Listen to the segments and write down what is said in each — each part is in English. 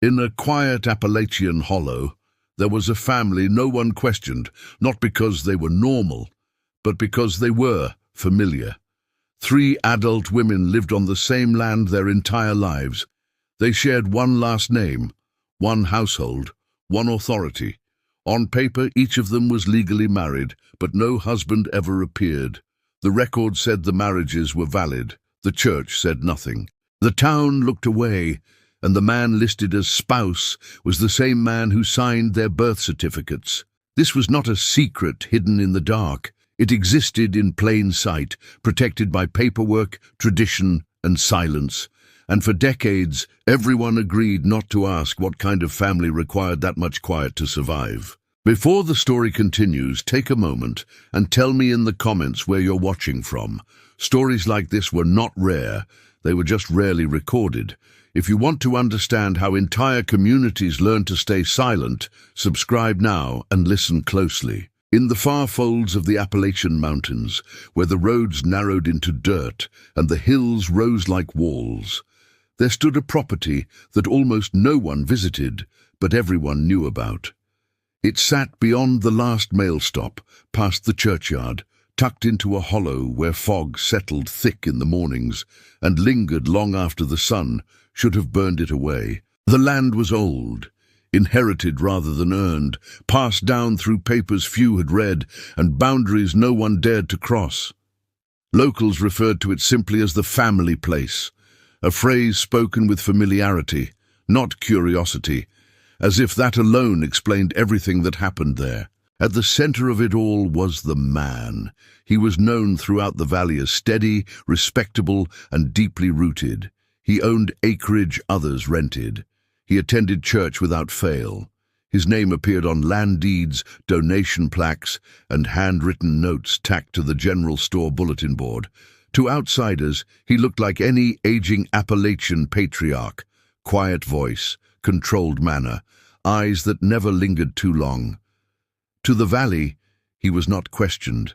In a quiet Appalachian hollow, there was a family no one questioned, not because they were normal, but because they were familiar. 3 adult women lived on the same land their entire lives. They shared one last name, one household, one authority. On paper, each of them was legally married, but no husband ever appeared. The record said the marriages were valid. The church said nothing. The town looked away, and the man listed as spouse was the same man who signed their birth certificates. This was not a secret hidden in the dark. It existed in plain sight, protected by paperwork, tradition, and silence. And for decades, everyone agreed not to ask what kind of family required that much quiet to survive. Before the story continues, take a moment and tell me in the comments where you're watching from. Stories like this were not rare, they were just rarely recorded. If you want to understand how entire communities learn to stay silent, subscribe now and listen closely. In the far folds of the Appalachian Mountains, where the roads narrowed into dirt and the hills rose like walls, there stood a property that almost no one visited, but everyone knew about. It sat beyond the last mail stop, past the churchyard, tucked into a hollow where fog settled thick in the mornings and lingered long after the sun should have burned it away. The land was old, inherited rather than earned, passed down through papers few had read, and boundaries no one dared to cross. Locals referred to it simply as the family place, a phrase spoken with familiarity, not curiosity, as if that alone explained everything that happened there. At the center of it all was the man. He was known throughout the valley as steady, respectable, and deeply rooted. He owned acreage others rented. He attended church without fail. His name appeared on land deeds, donation plaques, and handwritten notes tacked to the general store bulletin board. To outsiders, he looked like any aging Appalachian patriarch. Quiet voice, controlled manner, eyes that never lingered too long. To the valley, he was not questioned.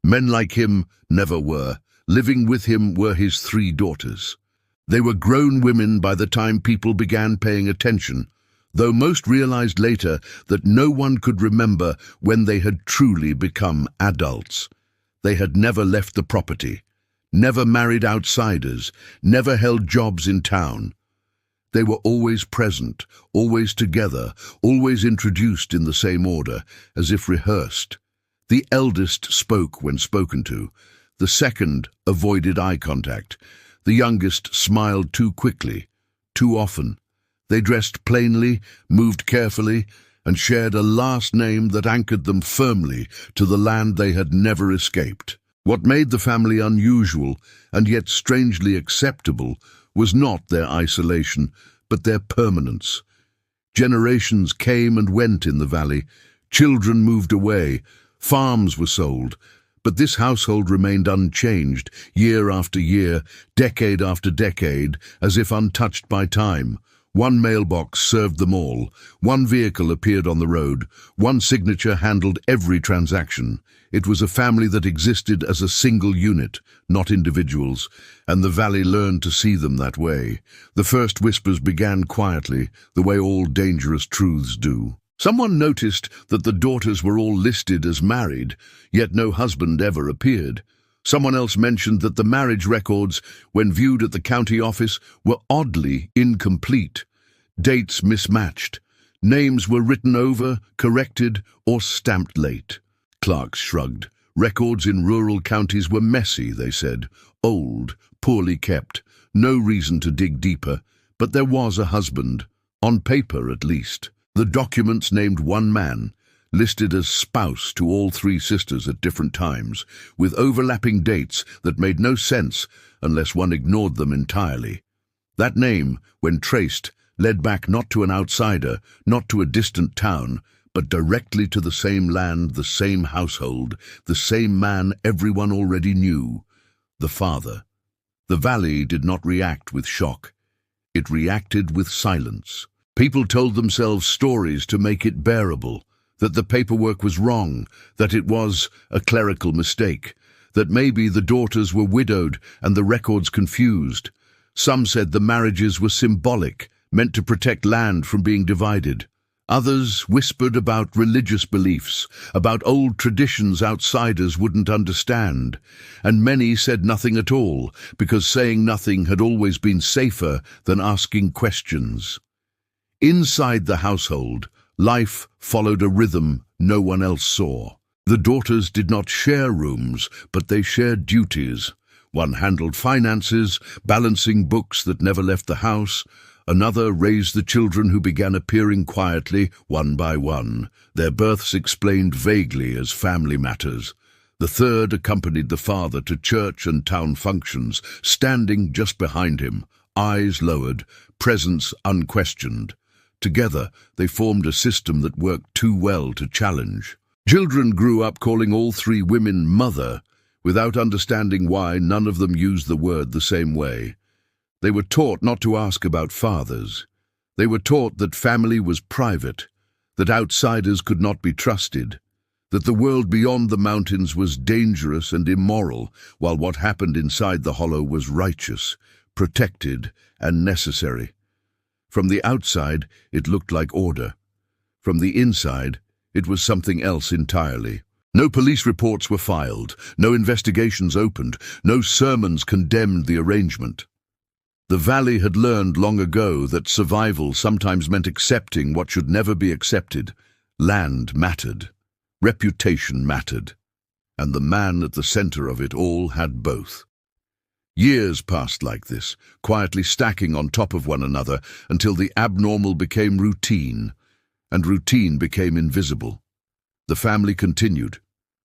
Men like him never were. Living with him were his 3 daughters. They were grown women by the time people began paying attention, though most realized later that no one could remember when they had truly become adults. They had never left the property, never married outsiders, never held jobs in town. They were always present, always together, always introduced in the same order, as if rehearsed. The eldest spoke when spoken to. The second avoided eye contact. The youngest smiled too quickly, too often. They dressed plainly, moved carefully, and shared a last name that anchored them firmly to the land they had never escaped. What made the family unusual, and yet strangely acceptable, was not their isolation, but their permanence. Generations came and went in the valley. Children moved away. Farms were sold. But this household remained unchanged, year after year, decade after decade, as if untouched by time. One mailbox served them all. One vehicle appeared on the road. One signature handled every transaction. It was a family that existed as a single unit, not individuals, and the valley learned to see them that way. The first whispers began quietly, the way all dangerous truths do. Someone noticed that the daughters were all listed as married, yet no husband ever appeared. Someone else mentioned that the marriage records, when viewed at the county office, were oddly incomplete. Dates mismatched. Names were written over, corrected, or stamped late. Clerks shrugged. Records in rural counties were messy, they said. Old, poorly kept. No reason to dig deeper. But there was a husband. On paper, at least. The documents named one man, listed as spouse to all 3 sisters at different times, with overlapping dates that made no sense unless one ignored them entirely. That name, when traced, led back not to an outsider, not to a distant town, but directly to the same land, the same household, the same man everyone already knew, the father. The valley did not react with shock. It reacted with silence. People told themselves stories to make it bearable, that the paperwork was wrong, that it was a clerical mistake, that maybe the daughters were widowed and the records confused. Some said the marriages were symbolic, meant to protect land from being divided. Others whispered about religious beliefs, about old traditions outsiders wouldn't understand, and many said nothing at all, because saying nothing had always been safer than asking questions. Inside the household, life followed a rhythm no one else saw. The daughters did not share rooms, but they shared duties. One handled finances, balancing books that never left the house. Another raised the children who began appearing quietly, one by one, their births explained vaguely as family matters. The third accompanied the father to church and town functions, standing just behind him, eyes lowered, presence unquestioned. Together, they formed a system that worked too well to challenge. Children grew up calling all three women mother, without understanding why none of them used the word the same way. They were taught not to ask about fathers. They were taught that family was private, that outsiders could not be trusted, that the world beyond the mountains was dangerous and immoral, while what happened inside the hollow was righteous, protected, and necessary. From the outside, it looked like order. From the inside, it was something else entirely. No police reports were filed, no investigations opened, no sermons condemned the arrangement. The valley had learned long ago that survival sometimes meant accepting what should never be accepted. Land mattered, reputation mattered, and the man at the center of it all had both. Years passed like this, quietly stacking on top of one another until the abnormal became routine, and routine became invisible. The family continued,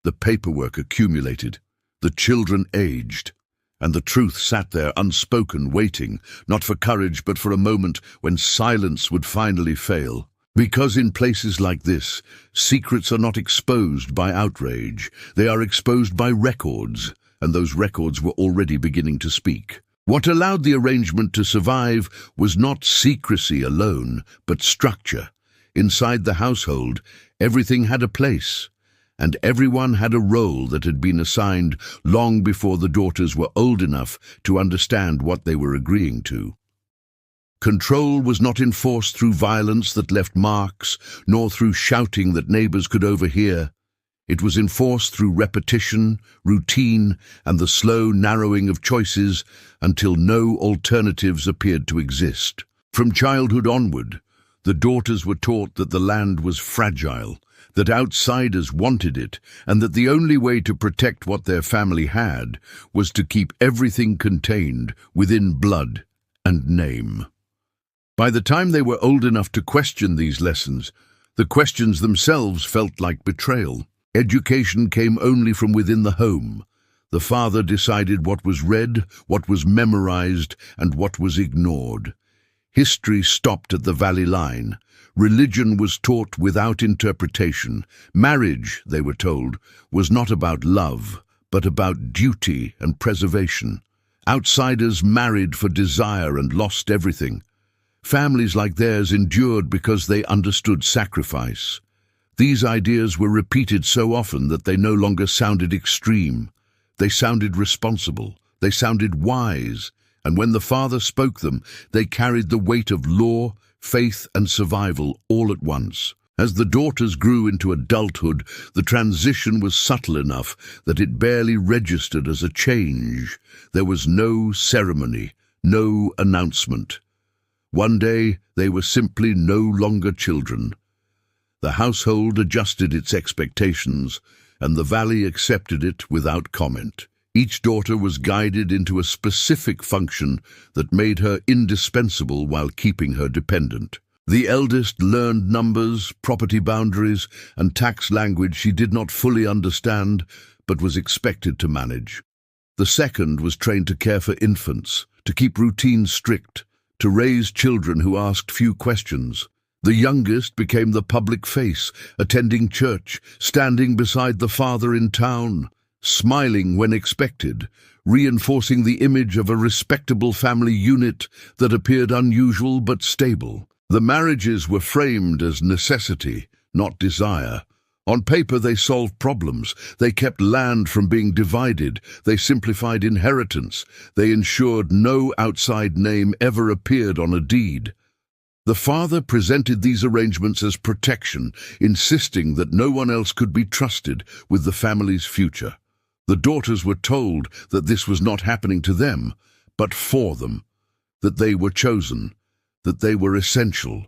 the paperwork accumulated, the children aged, and the truth sat there unspoken, waiting, not for courage but for a moment when silence would finally fail. Because in places like this, secrets are not exposed by outrage, they are exposed by records, and those records were already beginning to speak. What allowed the arrangement to survive was not secrecy alone, but structure. Inside the household, everything had a place, and everyone had a role that had been assigned long before the daughters were old enough to understand what they were agreeing to. Control was not enforced through violence that left marks, nor through shouting that neighbors could overhear. It was enforced through repetition, routine, and the slow narrowing of choices until no alternatives appeared to exist. From childhood onward, the daughters were taught that the land was fragile, that outsiders wanted it, and that the only way to protect what their family had was to keep everything contained within blood and name. By the time they were old enough to question these lessons, the questions themselves felt like betrayal. Education came only from within the home. The father decided what was read, what was memorized, and what was ignored. History stopped at the valley line. Religion was taught without interpretation. Marriage, they were told, was not about love, but about duty and preservation. Outsiders married for desire and lost everything. Families like theirs endured because they understood sacrifice. These ideas were repeated so often that they no longer sounded extreme. They sounded responsible. They sounded wise. And when the father spoke them, they carried the weight of law, faith, and survival all at once. As the daughters grew into adulthood, the transition was subtle enough that it barely registered as a change. There was no ceremony, no announcement. One day, they were simply no longer children. The household adjusted its expectations, and the valley accepted it without comment. Each daughter was guided into a specific function that made her indispensable while keeping her dependent. The eldest learned numbers, property boundaries, and tax language she did not fully understand, but was expected to manage. The second was trained to care for infants, to keep routines strict, to raise children who asked few questions. The youngest became the public face, attending church, standing beside the father in town, smiling when expected, reinforcing the image of a respectable family unit that appeared unusual but stable. The marriages were framed as necessity, not desire. On paper they solved problems, they kept land from being divided, they simplified inheritance, they ensured no outside name ever appeared on a deed. The father presented these arrangements as protection, insisting that no one else could be trusted with the family's future. The daughters were told that this was not happening to them, but for them, that they were chosen, that they were essential.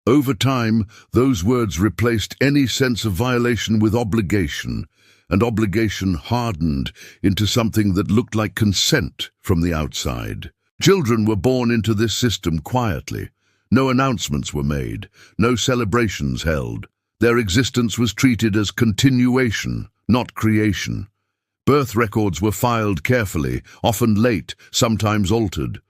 Over time, those words replaced any sense of violation with obligation, and obligation hardened into something that looked like consent from the outside. Children were born into this system quietly. No announcements were made, no celebrations held. Their existence was treated as continuation, not creation. Birth records were filed carefully, often late, sometimes altered.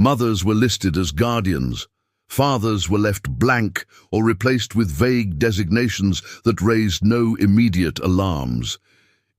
Mothers were listed as guardians. Fathers were left blank or replaced with vague designations that raised no immediate alarms.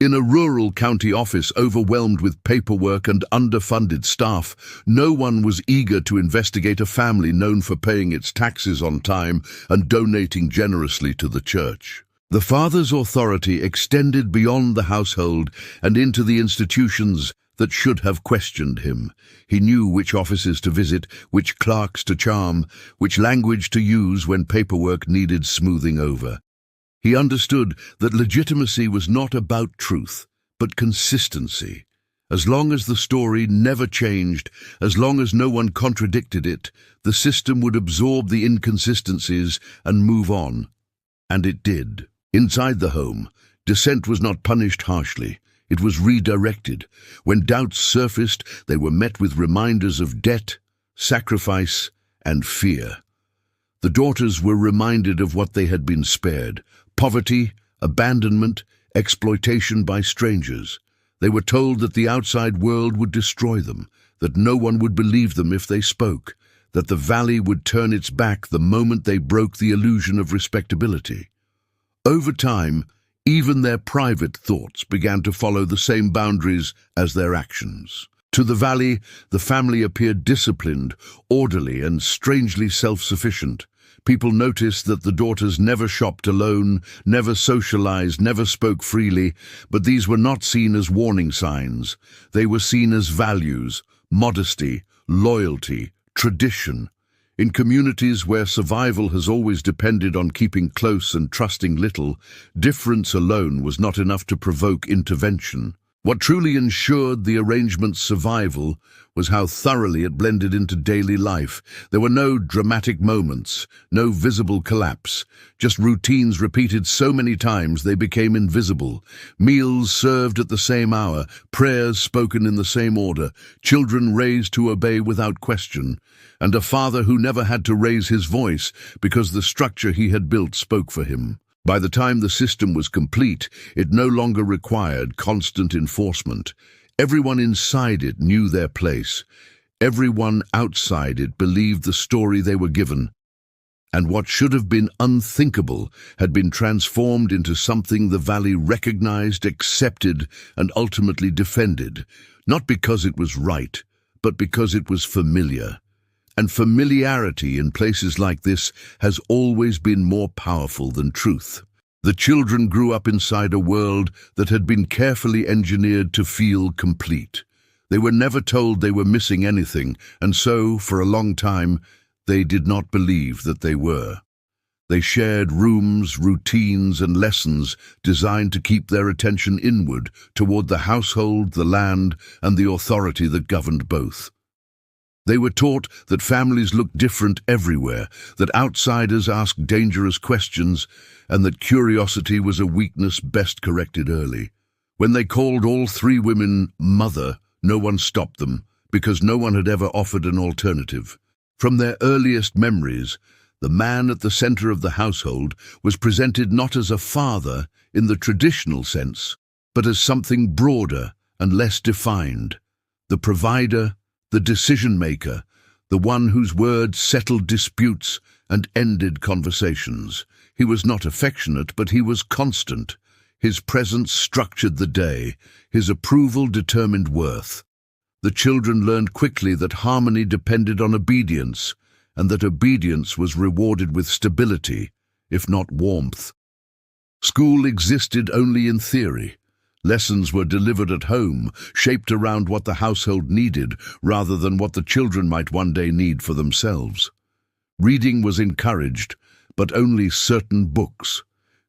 In a rural county office overwhelmed with paperwork and underfunded staff, no one was eager to investigate a family known for paying its taxes on time and donating generously to the church. The father's authority extended beyond the household and into the institutions that should have questioned him. He knew which offices to visit, which clerks to charm, which language to use when paperwork needed smoothing over. He understood that legitimacy was not about truth, but consistency. As long as the story never changed, as long as no one contradicted it, the system would absorb the inconsistencies and move on. And it did. Inside the home, dissent was not punished harshly. It was redirected. When doubts surfaced, they were met with reminders of debt, sacrifice, and fear. The daughters were reminded of what they had been spared: poverty, abandonment, exploitation by strangers. They were told that the outside world would destroy them, that no one would believe them if they spoke, that the valley would turn its back the moment they broke the illusion of respectability. Over time, even their private thoughts began to follow the same boundaries as their actions. To the valley, the family appeared disciplined, orderly, and strangely self-sufficient. People noticed that the daughters never shopped alone, never socialized, never spoke freely, but these were not seen as warning signs. They were seen as values: modesty, loyalty, tradition. In communities where survival has always depended on keeping close and trusting little, difference alone was not enough to provoke intervention. What truly ensured the arrangement's survival was how thoroughly it blended into daily life. There were no dramatic moments, no visible collapse, just routines repeated so many times they became invisible. Meals served at the same hour, prayers spoken in the same order, children raised to obey without question, and a father who never had to raise his voice because the structure he had built spoke for him. By the time the system was complete, it no longer required constant enforcement. Everyone inside it knew their place. Everyone outside it believed the story they were given. And what should have been unthinkable had been transformed into something the valley recognized, accepted, and ultimately defended, not because it was right, but because it was familiar. And familiarity in places like this has always been more powerful than truth. The children grew up inside a world that had been carefully engineered to feel complete. They were never told they were missing anything, and so, for a long time, they did not believe that they were. They shared rooms, routines, and lessons designed to keep their attention inward toward the household, the land, and the authority that governed both. They were taught that families looked different everywhere, that outsiders asked dangerous questions, and that curiosity was a weakness best corrected early. When they called all three women mother, no one stopped them, because no one had ever offered an alternative. From their earliest memories, the man at the center of the household was presented not as a father in the traditional sense, but as something broader and less defined: the provider, the decision-maker, the one whose words settled disputes and ended conversations. He was not affectionate, but he was constant. His presence structured the day. His approval determined worth. The children learned quickly that harmony depended on obedience, and that obedience was rewarded with stability, if not warmth. School existed only in theory. Lessons were delivered at home, shaped around what the household needed, rather than what the children might one day need for themselves. Reading was encouraged, but only certain books.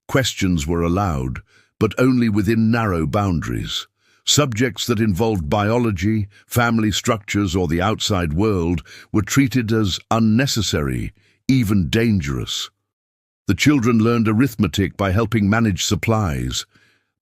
Questions were allowed, but only within narrow boundaries. Subjects that involved biology, family structures, or the outside world were treated as unnecessary, even dangerous. The children learned arithmetic by helping manage supplies.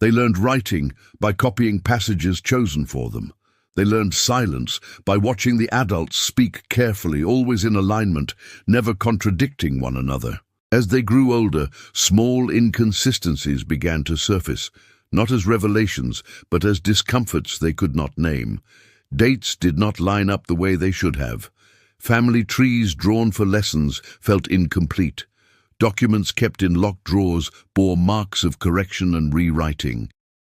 They learned writing by copying passages chosen for them. They learned silence by watching the adults speak carefully, always in alignment, never contradicting one another. As they grew older, small inconsistencies began to surface, not as revelations, but as discomforts they could not name. Dates did not line up the way they should have. Family trees drawn for lessons felt incomplete. Documents kept in locked drawers bore marks of correction and rewriting.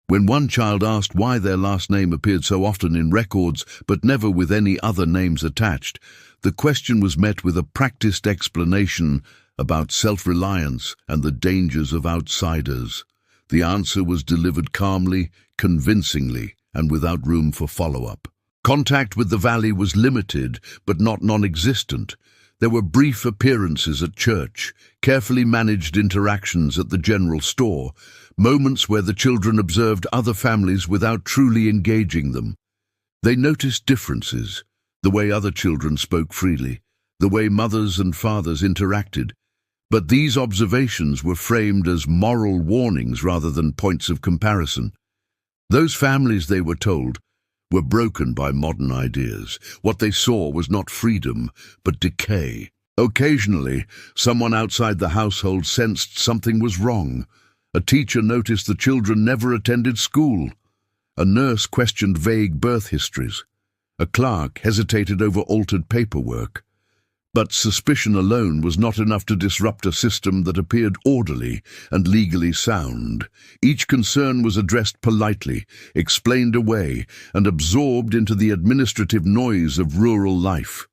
When one child asked why their last name appeared so often in records but never with any other names attached, the question was met with a practiced explanation about self-reliance and the dangers of outsiders. The answer was delivered calmly, convincingly, and without room for follow-up. Contact with the valley was limited, but not non-existent. There were brief appearances at church, carefully managed interactions at the general store, moments where the children observed other families without truly engaging them. They noticed differences, the way other children spoke freely, the way mothers and fathers interacted. But these observations were framed as moral warnings rather than points of comparison. Those families, they were told, were broken by modern ideas. What they saw was not freedom, but decay. Occasionally, someone outside the household sensed something was wrong. A teacher noticed the children never attended school. A nurse questioned vague birth histories. A clerk hesitated over altered paperwork. But suspicion alone was not enough to disrupt a system that appeared orderly and legally sound. Each concern was addressed politely, explained away, and absorbed into the administrative noise of rural life.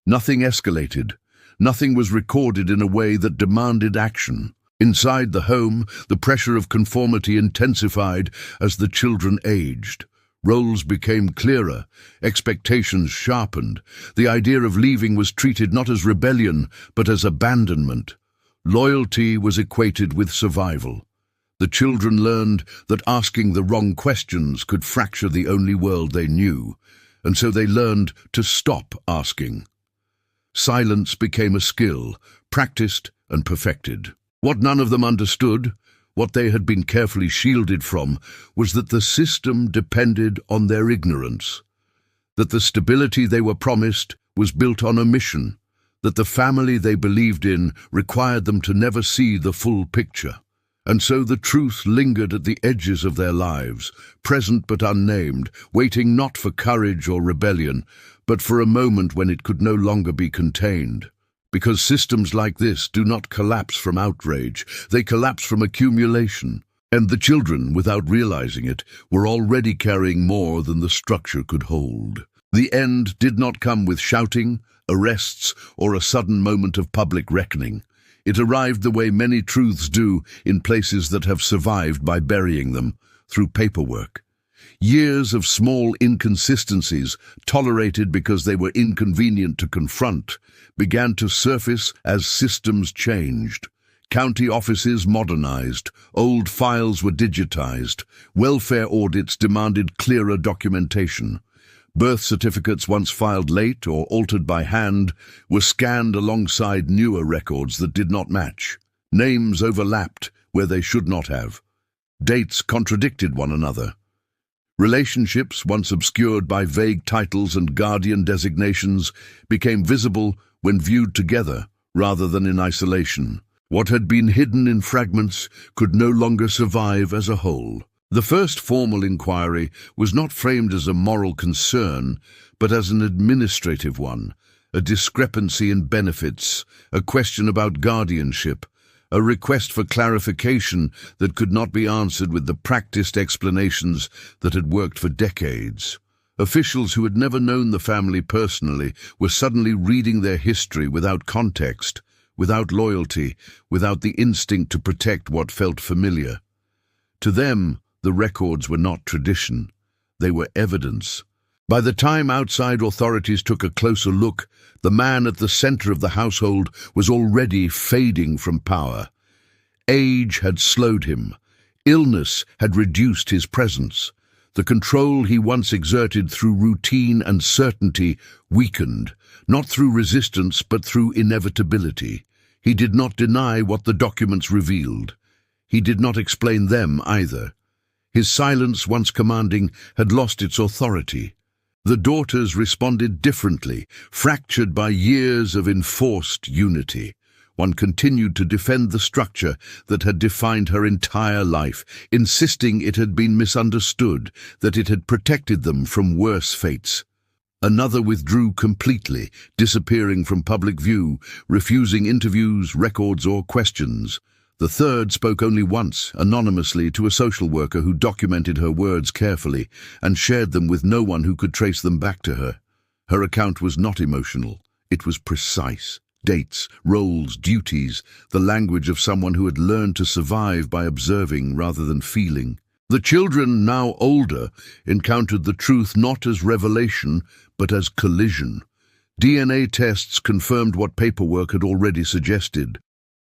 Nothing escalated. Nothing was recorded in a way that demanded action. Inside the home, the pressure of conformity intensified as the children aged. Roles became clearer, expectations sharpened. The idea of leaving was treated not as rebellion, but as abandonment. Loyalty was equated with survival. The children learned that asking the wrong questions could fracture the only world they knew, and so they learned to stop asking. Silence became a skill, practiced and perfected. What none of them understood, what they had been carefully shielded from, was that the system depended on their ignorance, that the stability they were promised was built on omission, that the family they believed in required them to never see the full picture. And so the truth lingered at the edges of their lives, present but unnamed, waiting not for courage or rebellion, but for a moment when it could no longer be contained. Because systems like this do not collapse from outrage, they collapse from accumulation. And the children, without realizing it, were already carrying more than the structure could hold. The end did not come with shouting, arrests, or a sudden moment of public reckoning. It arrived the way many truths do in places that have survived by burying them, through paperwork. Years of small inconsistencies, tolerated because they were inconvenient to confront, began to surface as systems changed. County offices modernized, old files were digitized, welfare audits demanded clearer documentation. Birth certificates once filed late or altered by hand were scanned alongside newer records that did not match. Names overlapped where they should not have. Dates contradicted one another. Relationships, once obscured by vague titles and guardian designations, became visible when viewed together rather than in isolation. What had been hidden in fragments could no longer survive as a whole. The first formal inquiry was not framed as a moral concern, but as an administrative one, a discrepancy in benefits, a question about guardianship, a request for clarification that could not be answered with the practiced explanations that had worked for decades. Officials who had never known the family personally were suddenly reading their history without context, without loyalty, without the instinct to protect what felt familiar. To them, the records were not tradition. They were evidence. By the time outside authorities took a closer look, the man at the center of the household was already fading from power. Age had slowed him. Illness had reduced his presence. The control he once exerted through routine and certainty weakened, not through resistance but through inevitability. He did not deny what the documents revealed. He did not explain them either. His silence, once commanding, had lost its authority. The daughters responded differently, fractured by years of enforced unity. One continued to defend the structure that had defined her entire life, insisting it had been misunderstood, that it had protected them from worse fates. Another withdrew completely, disappearing from public view, refusing interviews, records, or questions. The third spoke only once, anonymously, to a social worker who documented her words carefully and shared them with no one who could trace them back to her. Her account was not emotional. It was precise. Dates, roles, duties, the language of someone who had learned to survive by observing rather than feeling. The children, now older, encountered the truth not as revelation, but as collision. DNA tests confirmed what paperwork had already suggested.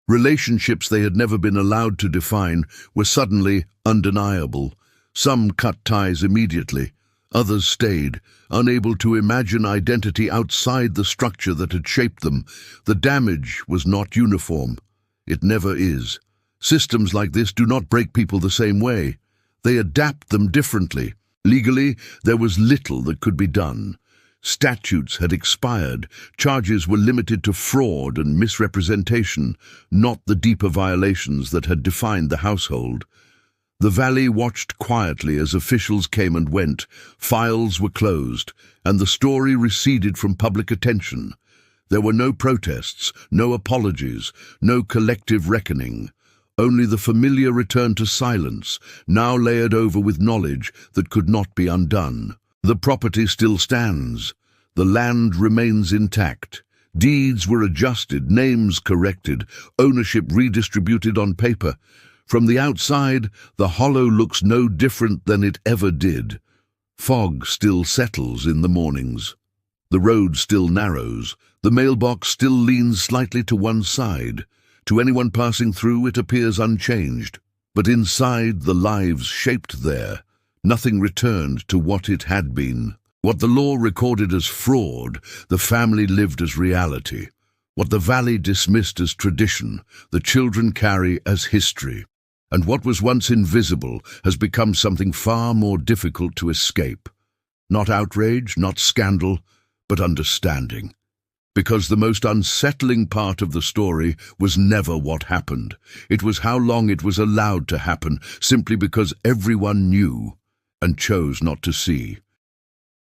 Relationships they had never been allowed to define were suddenly undeniable. Some cut ties immediately. Others stayed, unable to imagine identity outside the structure that had shaped them. The damage was not uniform. It never is. Systems like this do not break people the same way. They adapt them differently. Legally, there was little that could be done. Statutes had expired. Charges were limited to fraud and misrepresentation, not the deeper violations that had defined the household. The valley watched quietly as officials came and went. Files were closed, and the story receded from public attention. There were no protests, no apologies, no collective reckoning. Only the familiar return to silence, now layered over with knowledge that could not be undone. The property still stands. The land remains intact. Deeds were adjusted, names corrected, ownership redistributed on paper. From the outside, the hollow looks no different than it ever did. Fog still settles in the mornings. The road still narrows. The mailbox still leans slightly to one side. To anyone passing through, it appears unchanged. But inside, the lives shaped there. Nothing returned to what it had been. What the law recorded as fraud, the family lived as reality. What the valley dismissed as tradition, the children carry as history. And what was once invisible has become something far more difficult to escape. Not outrage, not scandal, but understanding. Because the most unsettling part of the story was never what happened. It was how long it was allowed to happen, simply because everyone knew and chose not to see.